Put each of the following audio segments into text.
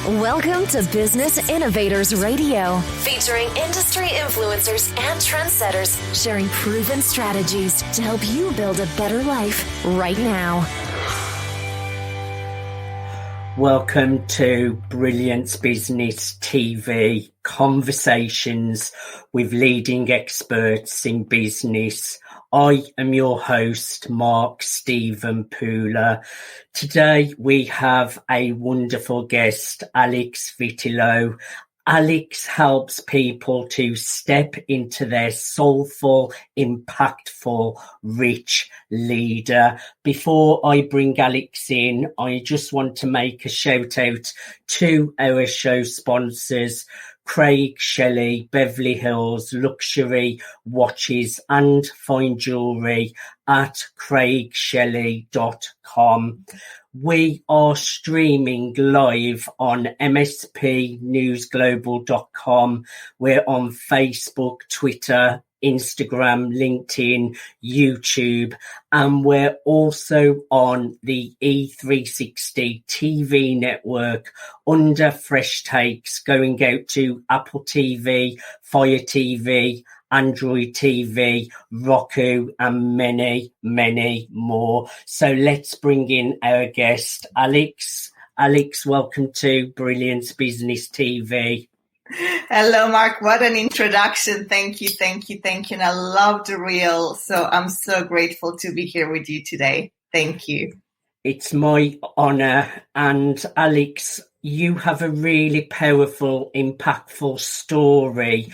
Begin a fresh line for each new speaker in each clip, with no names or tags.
Welcome to Business Innovators Radio, featuring industry influencers and trendsetters sharing proven strategies to help you build a better life right now.
Welcome to Brilliance Business TV, conversations with leading experts in business. I am your host, Mark Stephen Pooler. Today we have a wonderful guest, Alex Vitillo. Alex helps people to step into their soulful, impactful, rich leader. Before I bring Alex in, I just want to make a shout out to our show sponsors, Craig Shelley, Beverly Hills Luxury Watches and Fine Jewelry at craigshelley.com. We are streaming live on mspnewsglobal.com. We're on Facebook, Twitter, Instagram, LinkedIn, YouTube, and we're also on the E360 TV network under Fresh Takes, going out to Apple TV, Fire TV, Android TV, Roku, and many, many more. So let's bring in our guest, Alex. Alex, welcome to Brilliance Business TV.
Hello, Mark. What an introduction. Thank you. And I love the reel. So I'm so grateful to be here with you today. Thank you.
It's my honor. And Alex, you have a really powerful, impactful story.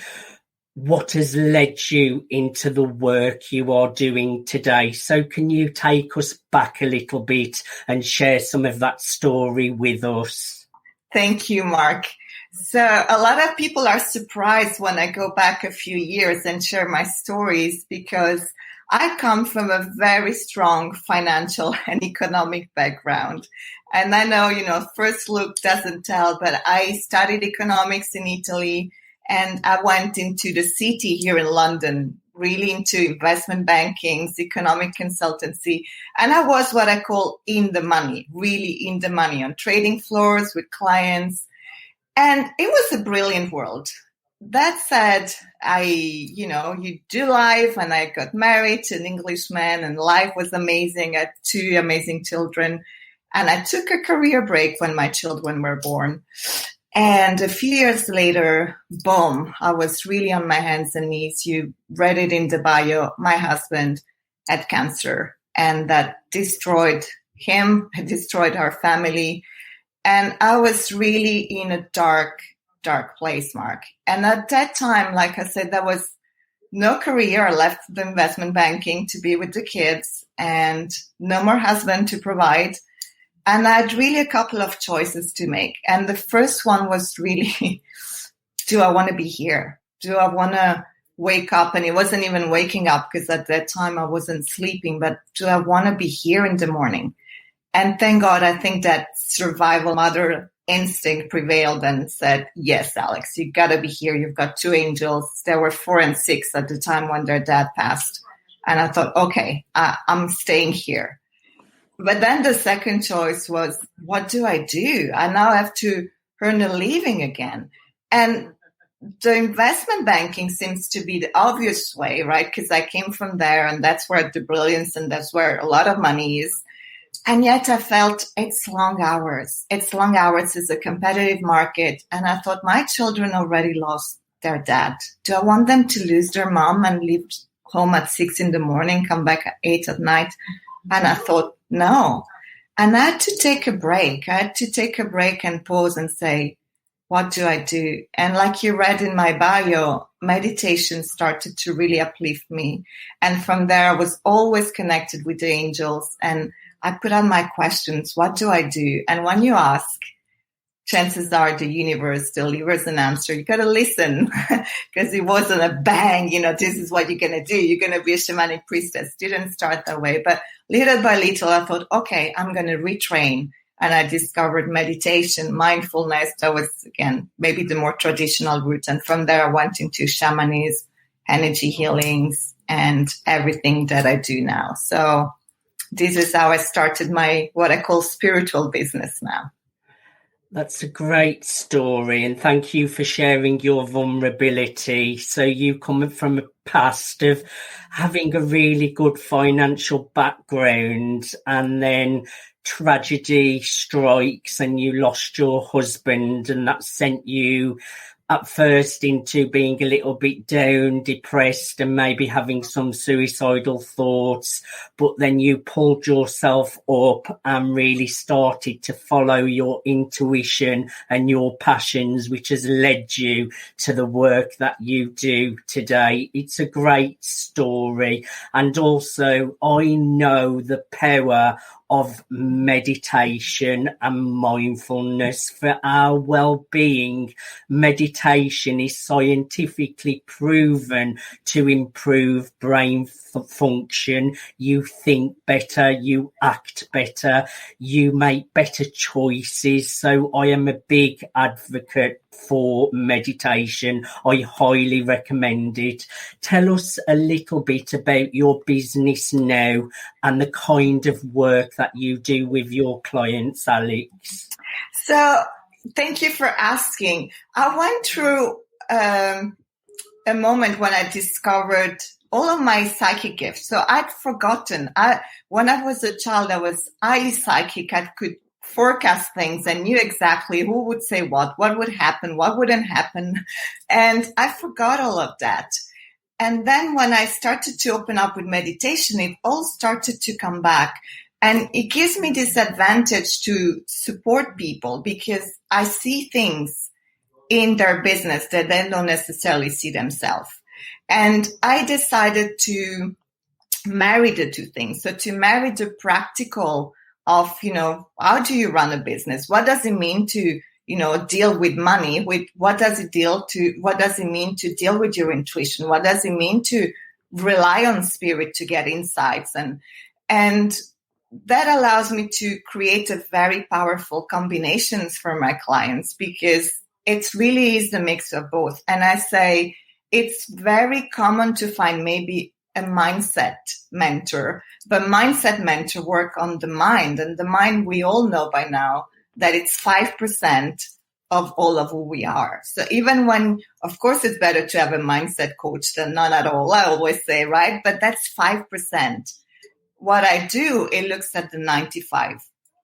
What has led you into the work you are doing today? So can you take us back a little bit and share some of that story with us?
Thank you, Mark. So a lot of people are surprised when I go back a few years and share my stories, because I come from a very strong financial and economic background. And I know, first look doesn't tell, but I studied economics in Italy, and I went into the city here in London, really into investment banking, economic consultancy. And I was what I call in the money, really in the money, on trading floors with clients. And it was a brilliant world. That said, you do life, and I got married to an Englishman, and life was amazing. I had 2 amazing children. And I took a career break when my children were born. And a few years later, boom, I was really on my hands and knees. You read it in the bio. My husband had cancer, and that destroyed him, it destroyed our family. And I was really in a dark, dark place, Mark. And at that time, like I said, there was no career. I left the investment banking to be with the kids, and no more husband to provide. And I had really a couple of choices to make. And the first one was really, do I want to be here? Do I want to wake up? And it wasn't even waking up, because at that time I wasn't sleeping, but do I want to be here in the morning? And thank God, I think that survival mother instinct prevailed and said, yes, Alex, you got to be here. You've got 2 angels. There were 4 and 6 at the time when their dad passed. And I thought, okay, I'm staying here. But then the second choice was, what do I do? I now have to earn a living again. And the investment banking seems to be the obvious way, right? Because I came from there, and that's where the brilliance, and that's where a lot of money is. And yet I felt it's long hours. It's a competitive market. And I thought, my children already lost their dad. Do I want them to lose their mom and leave home at 6 a.m, come back at 8 p.m? And I thought, no. And I had to take a break. And pause and say, what do I do? And like you read in my bio, meditation started to really uplift me. And from there, I was always connected with the angels. And I put on my questions. What do I do? And when you ask, chances are the universe delivers an answer. You got to listen, because it wasn't a bang, this is what you're going to do. You're going to be a shamanic priestess. Didn't start that way. But little by little, I thought, okay, I'm going to retrain. And I discovered meditation, mindfulness. That was, again, maybe the more traditional route. And from there, I went into shamanism, energy healings, and everything that I do now. So this is how I started my, what I call spiritual business now.
That's a great story, and thank you for sharing your vulnerability. So you come from a past of having a really good financial background, and then tragedy strikes and you lost your husband, and that sent you at first into being a little bit down, depressed, and maybe having some suicidal thoughts. But then you pulled yourself up and really started to follow your intuition and your passions, which has led you to the work that you do today. It's a great story. And also, I know the power of meditation and mindfulness for our well-being. Meditation is scientifically proven to improve brain function. You think better, you act better, you make better choices. So I am a big advocate for meditation. I highly recommend it. Tell us a little bit about your business now and the kind of work that you do with your clients, Alex.
So thank you for asking. I went through a moment when I discovered all of my psychic gifts. So I'd forgotten. When I was a child, I was highly psychic. I could forecast things and knew exactly who would say what would happen, what wouldn't happen. And I forgot all of that. And then when I started to open up with meditation, it all started to come back. And it gives me this advantage to support people because I see things in their business that they don't necessarily see themselves. And I decided to marry the two things. So to marry the practical of, how do you run a business? What does it mean to, deal with money? What does it mean to deal with your intuition? What does it mean to rely on spirit to get insights? And that allows me to create a very powerful combinations for my clients because it really is the mix of both. And I say it's very common to find maybe a mindset mentor, but mindset mentor work on the mind, and the mind we all know by now that it's 5% of all of who we are. So even when, of course, it's better to have a mindset coach than none at all, I always say, right? But that's 5%. What I do, it looks at the 95.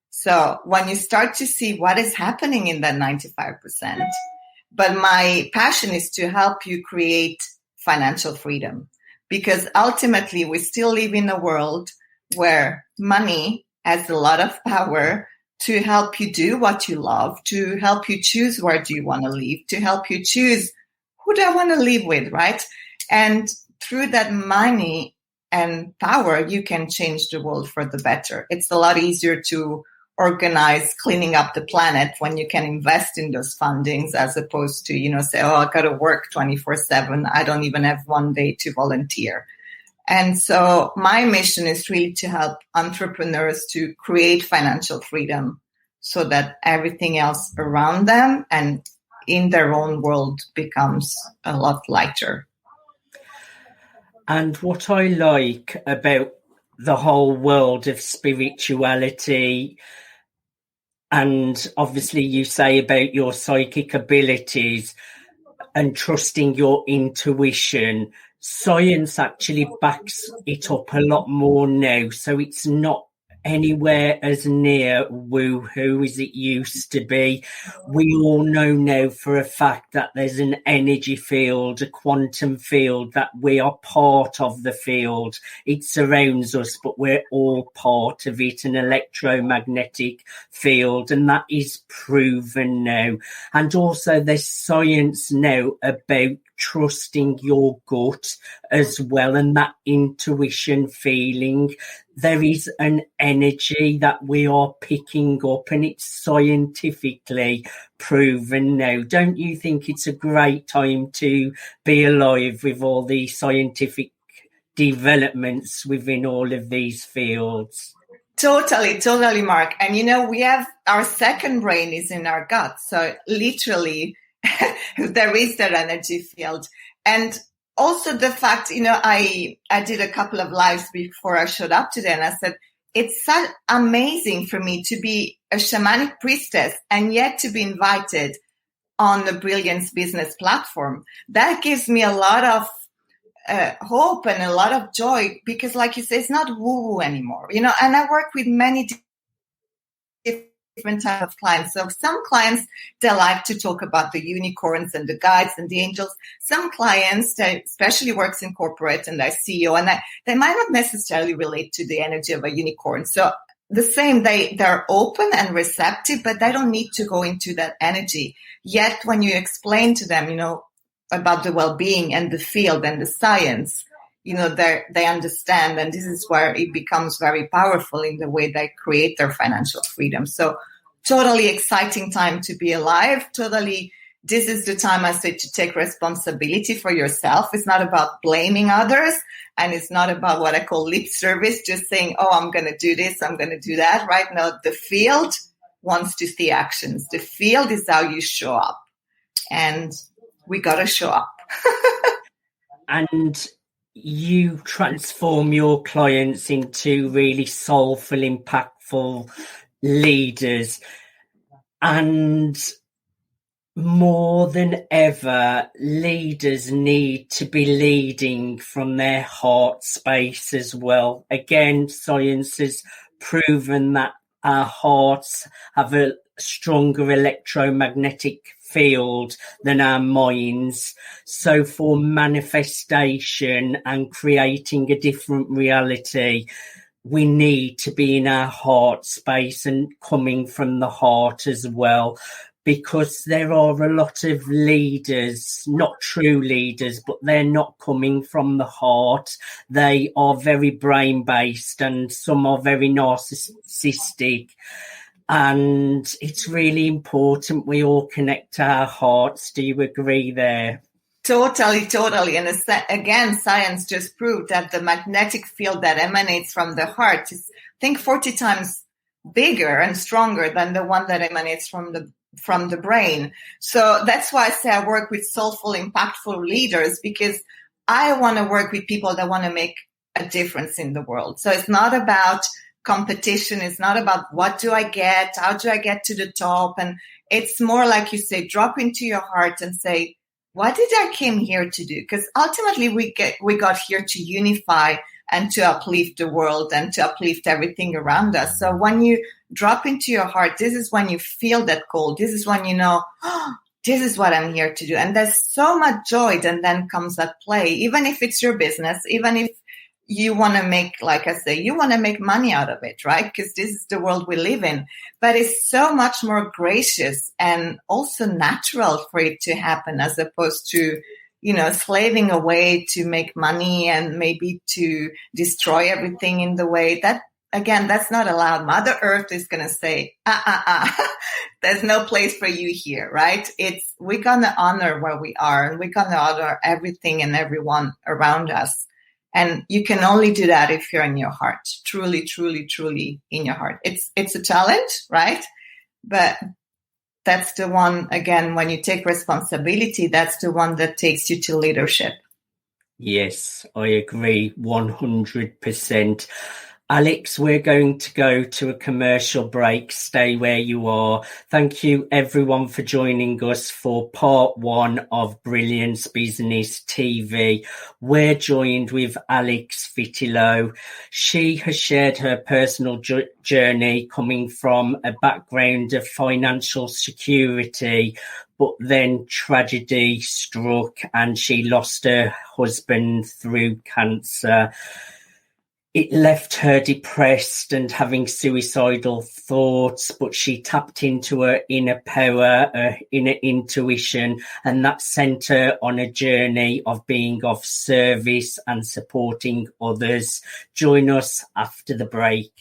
So when you start to see what is happening in that 95%, but my passion is to help you create financial freedom because ultimately we still live in a world where money has a lot of power to help you do what you love, to help you choose where do you want to live, to help you choose who do I want to live with, right? And through that money and power, you can change the world for the better. It's a lot easier to organize cleaning up the planet when you can invest in those fundings as opposed to, say, oh, I got to work 24/7. I don't even have one day to volunteer. And so my mission is really to help entrepreneurs to create financial freedom so that everything else around them and in their own world becomes a lot lighter.
And what I like about the whole world of spirituality, and obviously you say about your psychic abilities and trusting your intuition, science actually backs it up a lot more now. So it's not anywhere as near woo-hoo as it used to be. We all know now for a fact that there's an energy field, a quantum field, that we are part of the field. It surrounds us, but we're all part of it, an electromagnetic field, and that is proven now. And also there's science now about trusting your gut as well, and that intuition feeling. There is an energy that we are picking up, and it's scientifically proven now. Don't you think it's a great time to be alive with all the scientific developments within all of these fields?
Totally, Mark. And we have our second brain is in our gut. So literally there is that energy field. And also the fact, I did a couple of lives before I showed up today, and I said, it's so amazing for me to be a shamanic priestess and yet to be invited on the Brilliance Business platform. That gives me a lot of hope and a lot of joy, because like you say, it's not woo-woo anymore, and I work with many different types of clients. So some clients, they like to talk about the unicorns and the guides and the angels. Some clients, that especially works in corporate and they're CEO, and they might not necessarily relate to the energy of a unicorn. So the same, they're open and receptive, but they don't need to go into that energy. Yet when you explain to them, about the well-being and the field and the science, they understand, and this is where it becomes very powerful in the way they create their financial freedom. So totally exciting time to be alive. Totally, this is the time, I say, to take responsibility for yourself. It's not about blaming others, and it's not about what I call lip service, just saying, oh, I'm going to do this, I'm going to do that. Right now, the field wants to see actions. The field is how you show up, and we got to show up.
And you transform your clients into really soulful, impactful leaders. And more than ever, leaders need to be leading from their heart space as well. Again, science has proven that our hearts have a stronger electromagnetic field than our minds. So for manifestation and creating a different reality, we need to be in our heart space and coming from the heart as well, because there are a lot of leaders, not true leaders, but they're not coming from the heart. They are very brain-based, and some are very narcissistic. And it's really important we all connect our hearts. Do you agree there?
Totally. And again, science just proved that the magnetic field that emanates from the heart is, I think, 40 times bigger and stronger than the one that emanates from the brain. So that's why I say I work with soulful, impactful leaders, because I want to work with people that want to make a difference in the world. So it's not about competition. It's not about what do I get? How do I get to the top? And it's more like you say, drop into your heart and say, what did I came here to do? Because ultimately we got here to unify and to uplift the world and to uplift everything around us. So when you drop into your heart, this is when you feel that call. This is when you know, oh, this is what I'm here to do. And there's so much joy that then comes at play, even if it's your business, even if you want to make, like I say, you want to make money out of it, right? Because this is the world we live in. But it's so much more gracious and also natural for it to happen, as opposed to, slaving away to make money and maybe to destroy everything in the way that, again, that's not allowed. Mother Earth is going to say, there's no place for you here, right? We're going to honor where we are, and we're going to honor everything and everyone around us. And you can only do that if you're in your heart, truly, truly, truly in your heart. It's a challenge, right? But that's the one, again, when you take responsibility, that's the one that takes you to leadership.
Yes, I agree 100%. Alex, we're going to go to a commercial break. Stay where you are. Thank you, everyone, for joining us for part 1 of Brilliance Business TV. We're joined with Alex Vitillo. She has shared her personal journey coming from a background of financial security, but then tragedy struck and she lost her husband through cancer. It left her depressed and having suicidal thoughts, but she tapped into her inner power, her inner intuition, and that sent her on a journey of being of service and supporting others. Join us after the break.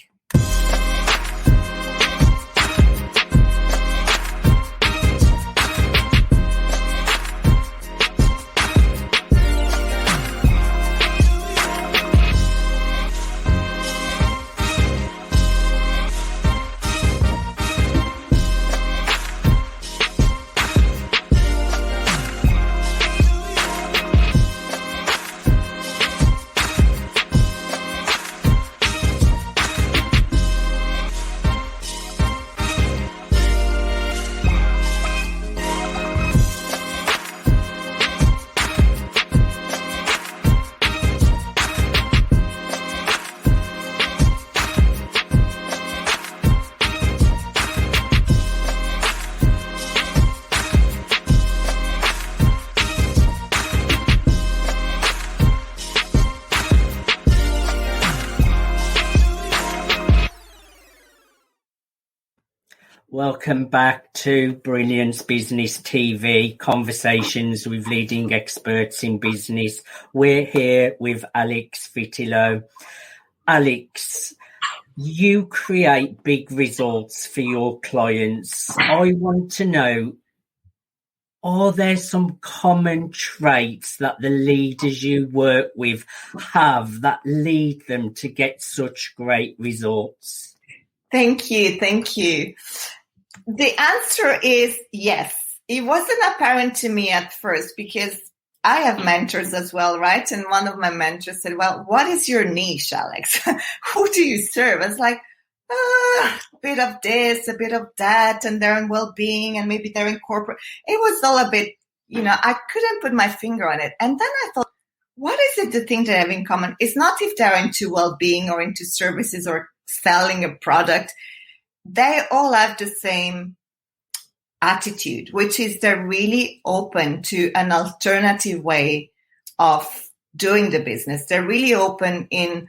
Welcome back to Brilliance Business TV, conversations with leading experts in business. We're here with Alex Vitillo. Alex, you create big results for your clients. I want to know, are there some common traits that the leaders you work with have that lead them to get such great results?
Thank you. The answer is yes. It wasn't apparent to me at first because I have mentors as well, right? And one of my mentors said, well, what is your niche, Alex? Who do you serve? I was like, a bit of this, a bit of that, and they're in well-being, and maybe they're in corporate. It was all a bit, I couldn't put my finger on it. And then I thought, what is it, the thing they have in common? It's not if they're into well-being or into services or selling a product. They all have the same attitude, which is they're really open to an alternative way of doing the business. They're really open in,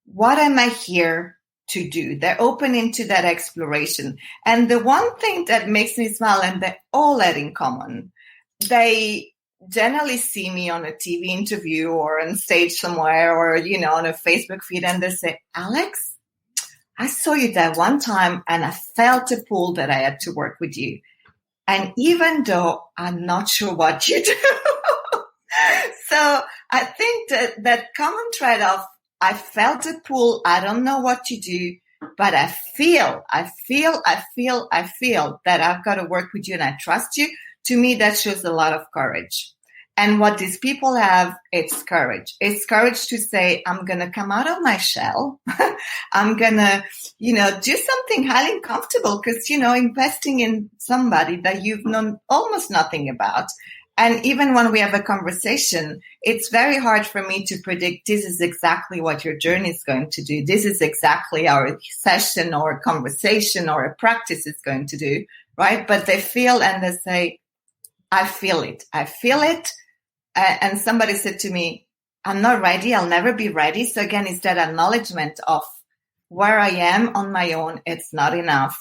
what am I here to do? They're open into that exploration. And the one thing that makes me smile, and they all have in common, they generally see me on a TV interview or on stage somewhere or, on a Facebook feed, and they say, Alex, I saw you that one time and I felt a pull that I had to work with you. And even though I'm not sure what you do. So I think that common thread of, I felt a pull, I don't know what you do, but I feel that I've got to work with you and I trust you. To me, that shows a lot of courage. And what these people have, it's courage. It's courage to say, I'm going to come out of my shell. I'm going to, do something highly uncomfortable because, investing in somebody that you've known almost nothing about. And even when we have a conversation, it's very hard for me to predict this is exactly what your journey is going to do. This is exactly our session or conversation or a practice is going to do, right? But they feel and they say, I feel it. And somebody said to me, I'm not ready. I'll never be ready. So again, it's that acknowledgement of where I am on my own. It's not enough.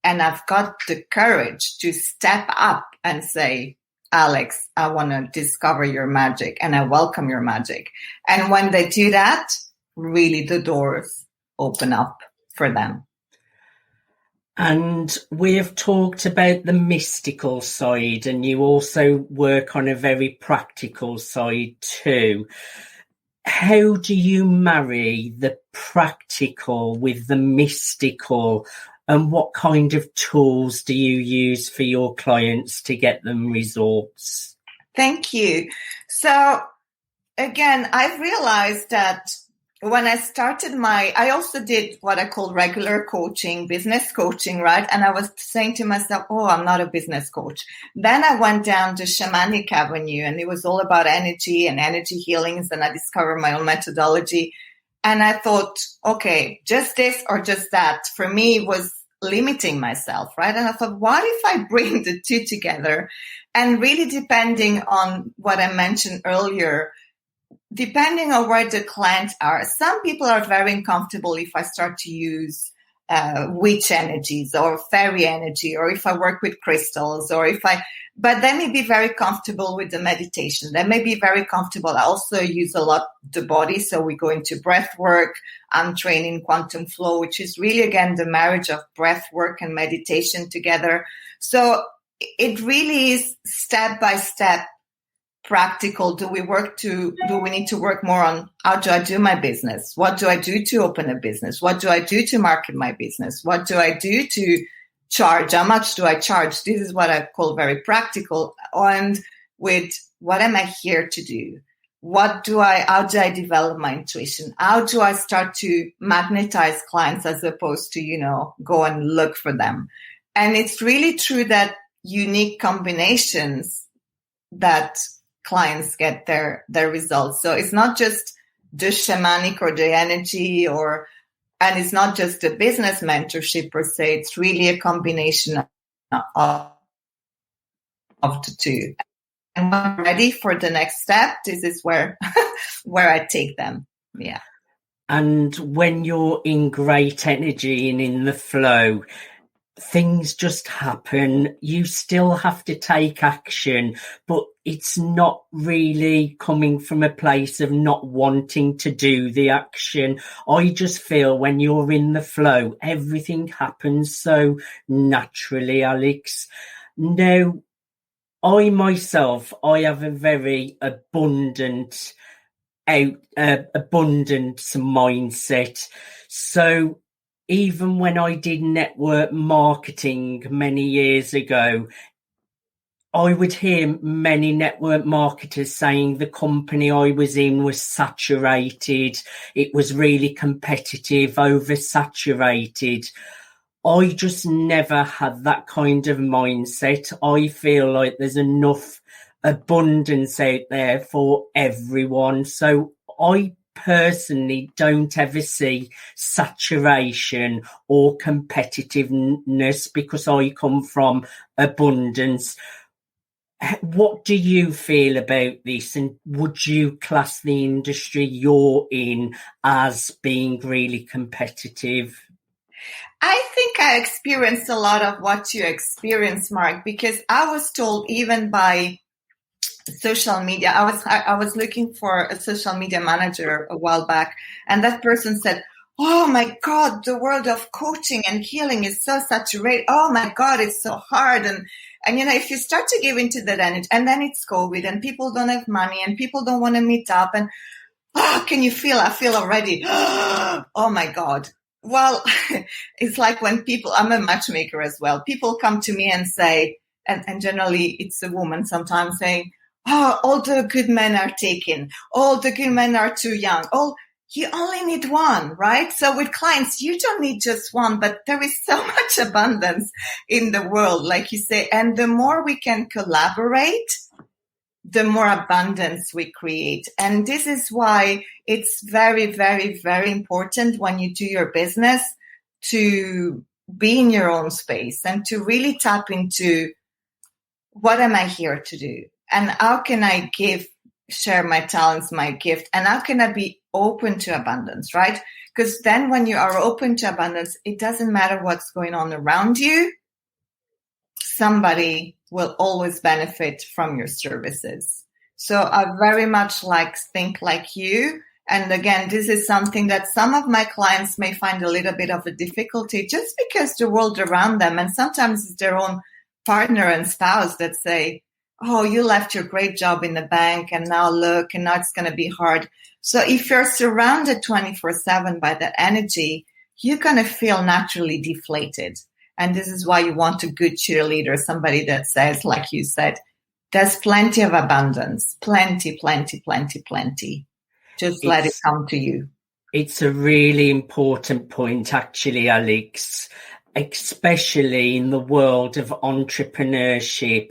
And I've got the courage to step up and say, Alex, I want to discover your magic and I welcome your magic. And when they do that, really the doors open up for them.
And we have talked about the mystical side, and you also work on a very practical side too. How do you marry the practical with the mystical, and what kind of tools do you use for your clients to get them results?
Thank you. So again, I've realized that when I started I also did what I call regular coaching, business coaching, right? And I was saying to myself, oh, I'm not a business coach. Then I went down the shamanic avenue and it was all about energy and energy healings. And I discovered my own methodology. And I thought, okay, just this or just that for me was limiting myself, right? And I thought, what if I bring the two together? And really depending on what I mentioned earlier, depending on where the clients are, some people are very uncomfortable if I start to use witch energies or fairy energy, or if I work with crystals, but they may be very comfortable with the meditation. They may be very comfortable. I also use a lot the body. So we go into breath work. I'm training quantum flow, which is really, again, the marriage of breath work and meditation together. So it really is step by step. Practical. Do we need to work more on how do I do my business? What do I do to open a business? What do I do to market my business? What do I do to charge? How much do I charge? This is what I call very practical. And with what am I here to do? How do I develop my intuition? How do I start to magnetize clients as opposed to, go and look for them? And it's really true that unique combinations that clients get their results. So it's not just the shamanic or the energy and it's not just a business mentorship per se. It's really a combination of the two. And when I'm ready for the next step, this is where I take them. Yeah.
And when you're in great energy and in the flow, things just happen. You still have to take action, but it's not really coming from a place of not wanting to do the action. I just feel when you're in the flow, everything happens so naturally, Alex. Now, I myself, I have a very abundant mindset. So even when I did network marketing many years ago, I would hear many network marketers saying the company I was in was saturated. It was really competitive, oversaturated. I just never had that kind of mindset. I feel like there's enough abundance out there for everyone. So I personally don't ever see saturation or competitiveness because I come from abundance. What do you feel about this? And would you class the industry you're in as being really competitive?
I think I experienced a lot of what you experienced, Mark, because I was told even by social media, I was looking for a social media manager a while back, and that person said, "Oh my God, the world of coaching and healing is so saturated. Oh my God, it's so hard." And if you start to give into that energy, and then it's COVID, and people don't have money, and people don't want to meet up, and can you feel? I feel already. Oh my God. Well, it's like when I'm a matchmaker as well. People come to me and say, and generally it's a woman sometimes saying, "Oh, all the good men are taken. All the good men are too young. You only need one," right? So with clients, you don't need just one, but there is so much abundance in the world, like you say. And the more we can collaborate, the more abundance we create. And this is why it's very, very, very important when you do your business to be in your own space and to really tap into what am I here to do? And how can I share my talents, my gift, and how can I be open to abundance, right? Because then when you are open to abundance, it doesn't matter what's going on around you. Somebody will always benefit from your services. So I very much think like you. And again, this is something that some of my clients may find a little bit of a difficulty just because the world around them, and sometimes it's their own partner and spouse that say, "Oh, you left your great job in the bank and now look, and now it's going to be hard." So if you're surrounded 24/7 by that energy, you're going to feel naturally deflated. And this is why you want a good cheerleader, somebody that says, like you said, there's plenty of abundance, plenty, plenty, plenty, plenty. Just let it come to you.
It's a really important point, actually, Alex, especially in the world of entrepreneurship.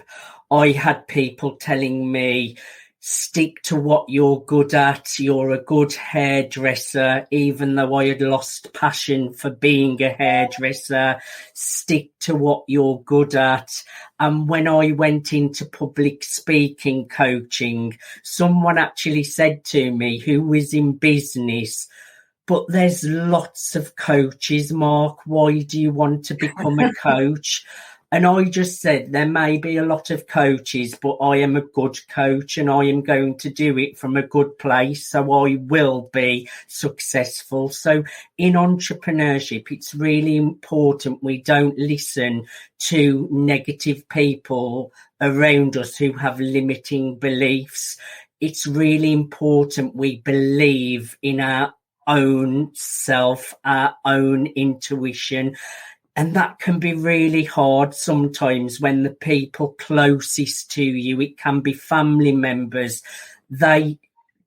I had people telling me, stick to what you're good at. You're a good hairdresser, even though I had lost passion for being a hairdresser. Stick to what you're good at. And when I went into public speaking coaching, someone actually said to me who was in business, "But there's lots of coaches, Mark. Why do you want to become a coach?" And I just said, there may be a lot of coaches, but I am a good coach and I am going to do it from a good place. So I will be successful. So in entrepreneurship, it's really important we don't listen to negative people around us who have limiting beliefs. It's really important we believe in our own self, our own intuition. And that can be really hard sometimes when the people closest to you, it can be family members, they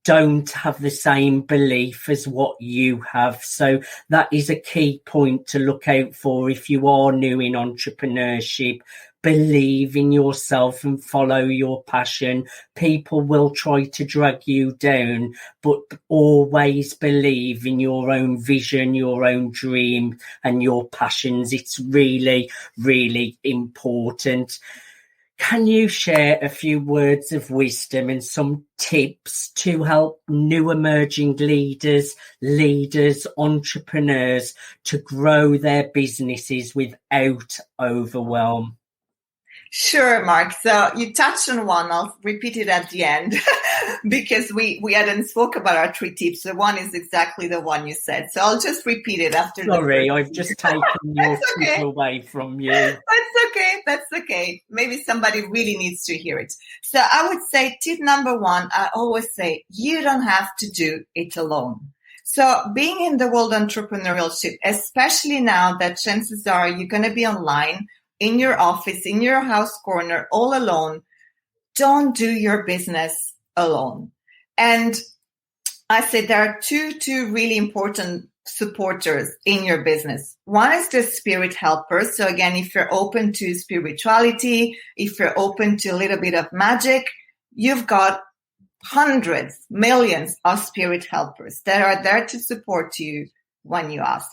don't have the same belief as what you have. So that is a key point to look out for if you are new in entrepreneurship. Believe in yourself and follow your passion. People will try to drag you down, but always believe in your own vision, your own dream, and your passions. It's really, really important. Can you share a few words of wisdom and some tips to help new emerging leaders, entrepreneurs to grow their businesses without overwhelm?
Sure, Mark. So you touched on one. I'll repeat it at the end because we hadn't spoke about our 3 tips. The one is exactly the one you said. So I'll just repeat it after.
Sorry, I've just taken your tip away from you.
That's okay. Maybe somebody really needs to hear it. So I would say tip number 1, I always say, you don't have to do it alone. So being in the world entrepreneurship, especially now that chances are you're going to be online, in your office, in your house corner, all alone, don't do your business alone. And I say there are two really important supporters in your business. One is the spirit helpers. So again, if you're open to spirituality, if you're open to a little bit of magic, you've got hundreds, millions of spirit helpers that are there to support you when you ask.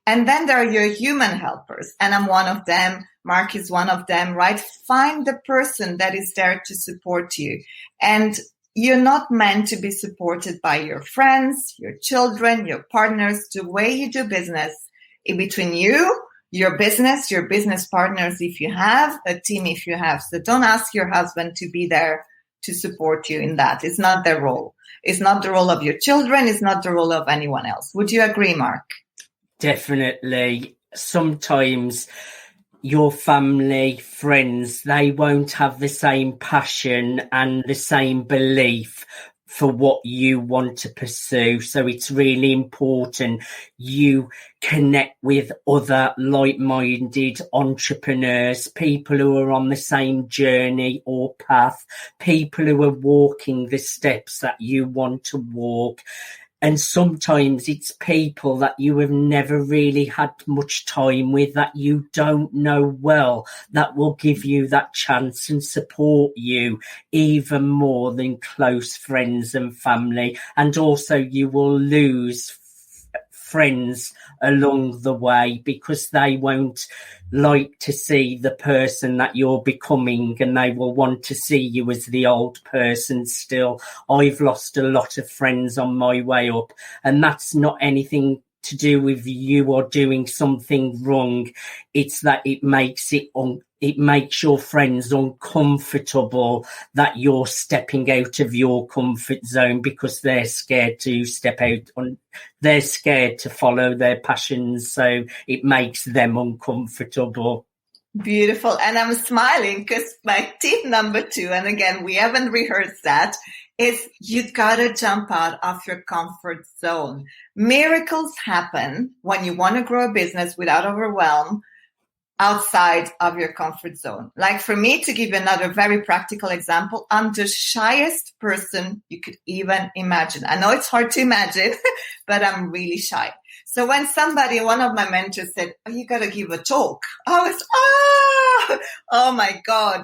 And then there are your human helpers. And I'm one of them. Mark is one of them, right? Find the person that is there to support you. And you're not meant to be supported by your friends, your children, your partners. The way you do business in between you, your business partners, if you have a team, if you have. So don't ask your husband to be there to support you in that. It's not their role. It's not the role of your children. It's not the role of anyone else. Would you agree, Mark?
Definitely. Sometimes your family, friends, they won't have the same passion and the same belief for what you want to pursue. So it's really important you connect with other like-minded entrepreneurs, people who are on the same journey or path, people who are walking the steps that you want to walk. And sometimes it's people that you have never really had much time with, that you don't know well, that will give you that chance and support you even more than close friends and family. And also you will lose friends along the way because they won't like to see the person that you're becoming, and they will want to see you as the old person still. I've lost a lot of friends on my way up, and that's not anything to do with you or doing something wrong. It's that it makes your friends uncomfortable that you're stepping out of your comfort zone because they're scared to step out they're scared to follow their passions. So it makes them uncomfortable.
Beautiful. And I'm smiling because my tip number 2, and again, we haven't rehearsed that, is you gotta jump out of your comfort zone. Miracles happen when you want to grow a business without overwhelm outside of your comfort zone. Like for me, to give you another very practical example, I'm the shyest person you could even imagine. I know it's hard to imagine, but I'm really shy. So when one of my mentors said, "Oh, you got to give a talk," I was, oh my God,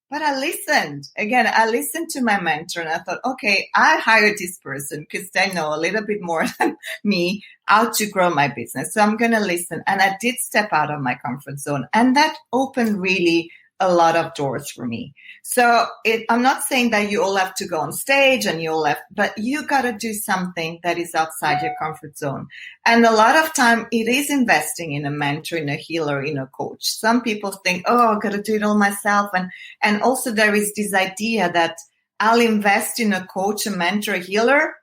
But I listened. Again, I listened to my mentor and I thought, okay, I hired this person because they know a little bit more than me how to grow my business. So I'm going to listen. And I did step out of my comfort zone. And that opened really a lot of doors for me. So I'm not saying that you all have to go on stage and but you got to do something that is outside your comfort zone. And a lot of time it is investing in a mentor, in a healer, in a coach. Some people think, oh, I've got to do it all myself. And also there is this idea that I'll invest in a coach, a mentor, a healer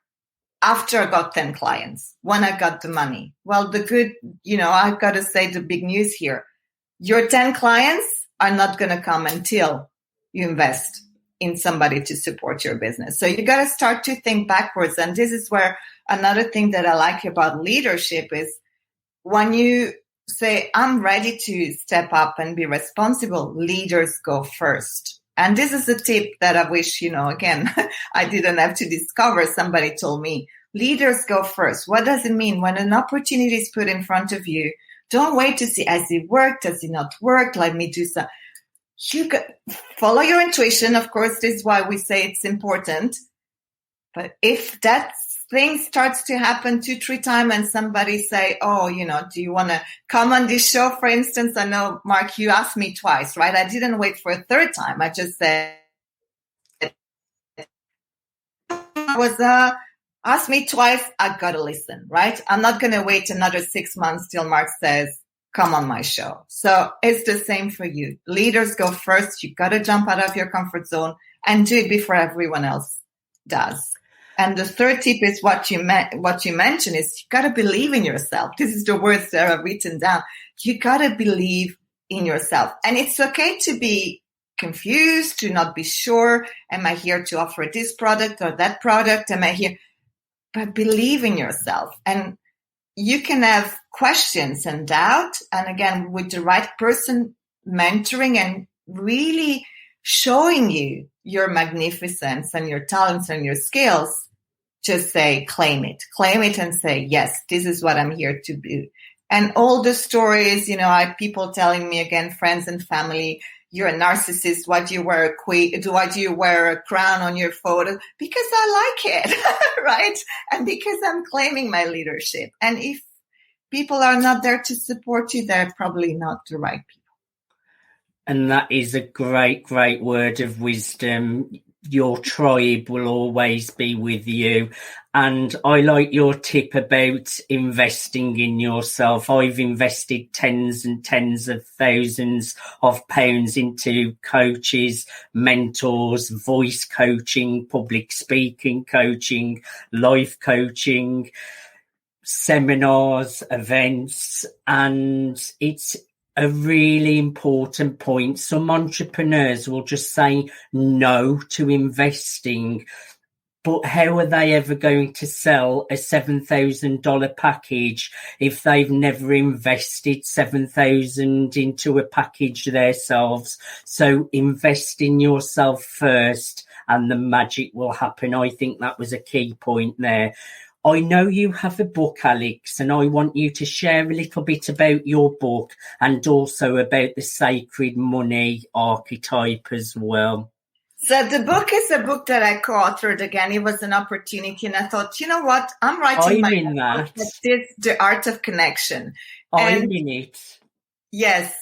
after I got 10 clients, when I got the money. Well, I've got to say the big news here. Your 10 clients are not going to come until you invest in somebody to support your business. So you got to start to think backwards. And this is where another thing that I like about leadership is when you say, I'm ready to step up and be responsible, leaders go first. And this is a tip that I wish, again, I didn't have to discover. Somebody told me, leaders go first. What does it mean? When an opportunity is put in front of you, don't wait to see, has it worked? Does it not work? Let me do some. You follow your intuition. Of course, this is why we say it's important. But if that's things starts to happen 2-3 times and somebody say, oh, do you want to come on this show? For instance, I know, Mark, you asked me twice, right? I didn't wait for a third time. I just said, asked me twice, I got to listen, right? I'm not going to wait another 6 months till Mark says, come on my show. So it's the same for you. Leaders go first. You got to jump out of your comfort zone and do it before everyone else does. And the third tip is what you mentioned is you got to believe in yourself. This is the words that are written down. You got to believe in yourself. And it's okay to be confused, to not be sure. Am I here to offer this product or that product? Am I here? But believe in yourself. And you can have questions and doubt. And again, with the right person mentoring and really showing you your magnificence and your talents and your skills, just say, claim it and say, yes, this is what I'm here to do. And all the stories, I have people telling me again, friends and family, you're a narcissist. Why do you wear a queen? Why do you wear a crown on your photo? Because I like it, right? And because I'm claiming my leadership. And if people are not there to support you, they're probably not the right people.
And that is a great, great word of wisdom. Your tribe will always be with you. And I like your tip about investing in yourself. I've invested tens and tens of thousands of pounds into coaches, mentors, voice coaching, public speaking coaching, life coaching, seminars, events, and it's a really important point. Some entrepreneurs will just say no to investing, but how are they ever going to sell a $7,000 package if they've never invested $7,000 into a package themselves? So invest in yourself first and the magic will happen. I think that was a key point there. I know you have a book, Alex, and I want you to share a little bit about your book and also about the Sacred Money Archetype as well.
So the book is a book that I co-authored again. It was an opportunity, and I thought, you know what? I'm writing my book. It's The Art of Connection.
I'm in it.
Yes.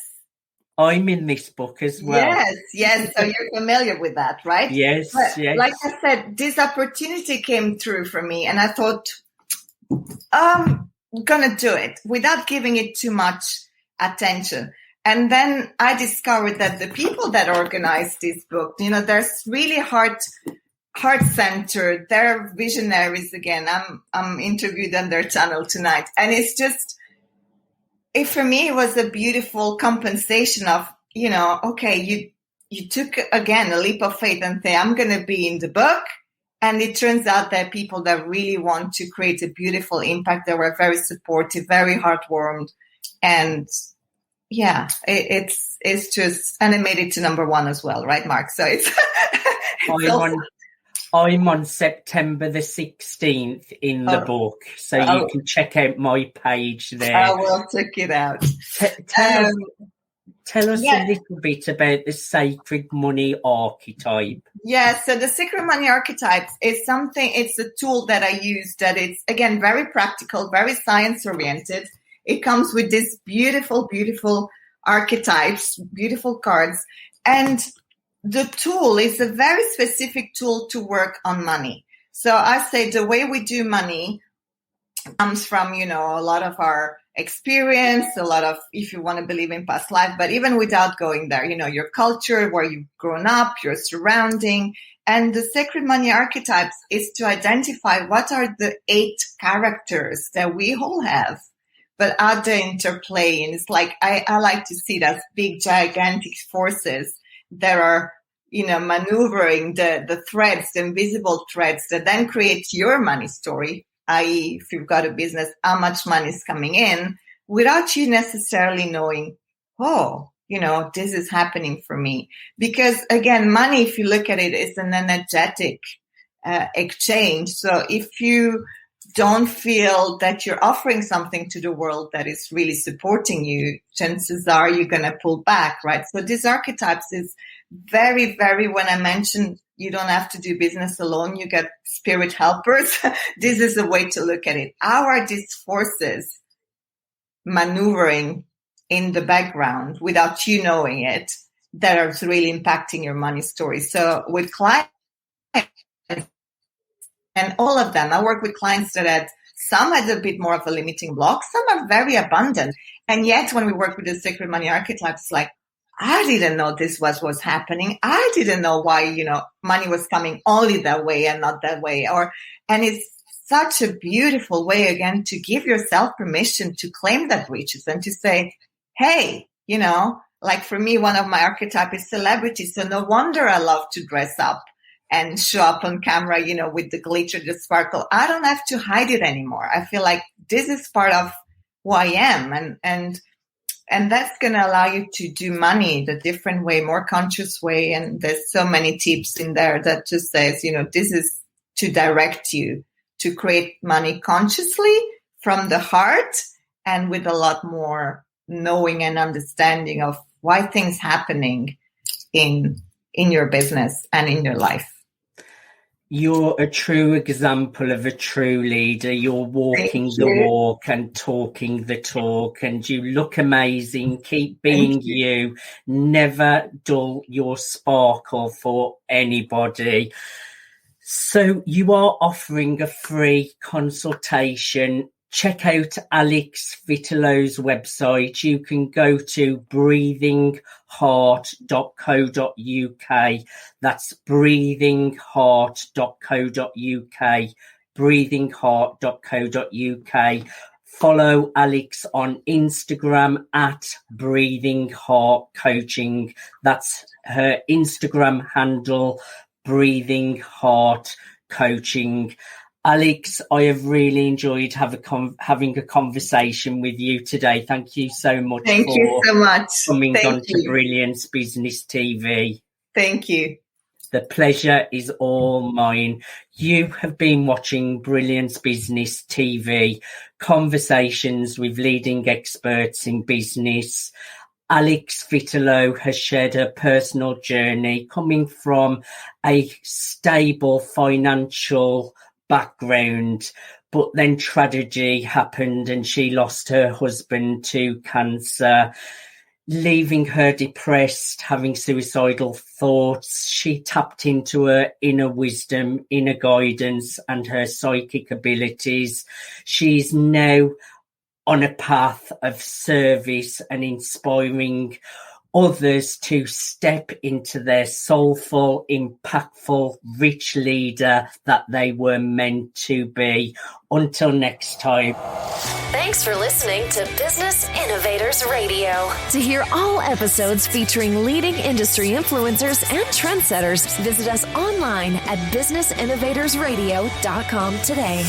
I'm in this book as well.
Yes. So you're familiar with that, right?
Yes, yes.
Like I said, this opportunity came through for me, and I thought, I'm going to do it without giving it too much attention. And then I discovered that the people that organized this book, they're really heart-centered. They're visionaries again. I'm interviewed on their channel tonight. And it's just, for me, it was a beautiful compensation of, okay, you took, again, a leap of faith and say, I'm going to be in the book. And it turns out that people that really want to create a beautiful impact, they were very supportive, very heartwarmed. And yeah, it's just, and it made it to #1 as well, right, Mark? So it's
I'm on September the 16th in the book, so you can check out my page there.
I will check it out.
Tell us a little bit about the Sacred Money Archetype.
Yeah, so the Sacred Money Archetypes is it's a tool that I use that it's, again, very practical, very science-oriented. It comes with these beautiful, beautiful archetypes, beautiful cards, and the tool is a very specific tool to work on money. So I say the way we do money comes from, a lot of our experience, a lot of, if you want to believe in past life, but even without going there, your culture, where you've grown up, your surrounding. And the Sacred Money Archetypes is to identify what are the 8 characters that we all have, but how they interplay. And it's like, I like to see that big, gigantic forces that are, maneuvering the threads, the invisible threads that then create your money story, i.e., if you've got a business, how much money is coming in without you necessarily knowing, this is happening for me. Because again, money, if you look at it, is an energetic exchange. So if you don't feel that you're offering something to the world that is really supporting you, chances are you're going to pull back, right? So these archetypes is very, very, when I mention You don't have to do business alone. You get spirit helpers. This is a way to look at it. How are these forces maneuvering in the background without you knowing it that are really impacting your money story? So with clients, and all of them, I work with clients that had some had a bit more of a limiting block, some are very abundant. And yet when we work with the Sacred Money Archetypes, it's like, I didn't know this was happening. I didn't know why, money was coming only that way and not that way. And it's such a beautiful way, again, to give yourself permission to claim that riches and to say, hey, like for me, one of my archetypes is celebrity. So no wonder I love to dress up and show up on camera, with the glitter, the sparkle. I don't have to hide it anymore. I feel like this is part of who I am. And that's going to allow you to do money the different way, more conscious way. And there's so many tips in there that just says, this is to direct you to create money consciously from the heart and with a lot more knowing and understanding of why things happening in your business and in your life.
You're a true example of a true leader. You're walking the walk and talking the talk, and you look amazing. Keep being you. Never dull your sparkle for anybody. So you are offering a free consultation. Check out Alex Vitillo's website. You can go to breathingheart.co.uk. That's breathingheart.co.uk. breathingheart.co.uk. Follow Alex on Instagram at Breathing Heart Coaching. That's her Instagram handle, Breathing Heart Coaching. Alex, I have really enjoyed having a conversation with you today. Thank you so much coming on to Brilliance Business TV.
Thank you.
The pleasure is all mine. You have been watching Brilliance Business TV, conversations with leading experts in business. Alex Vitillo has shared her personal journey coming from a stable financial background, but then tragedy happened and she lost her husband to cancer, leaving her depressed, having suicidal thoughts. She tapped into her inner wisdom, inner guidance, and her psychic abilities. She's now on a path of service and inspiring others to step into their soulful, impactful, rich leader that they were meant to be. Until next time.
Thanks for listening to Business Innovators Radio. To hear all episodes featuring leading industry influencers and trendsetters, visit us online at businessinnovatorsradio.com today.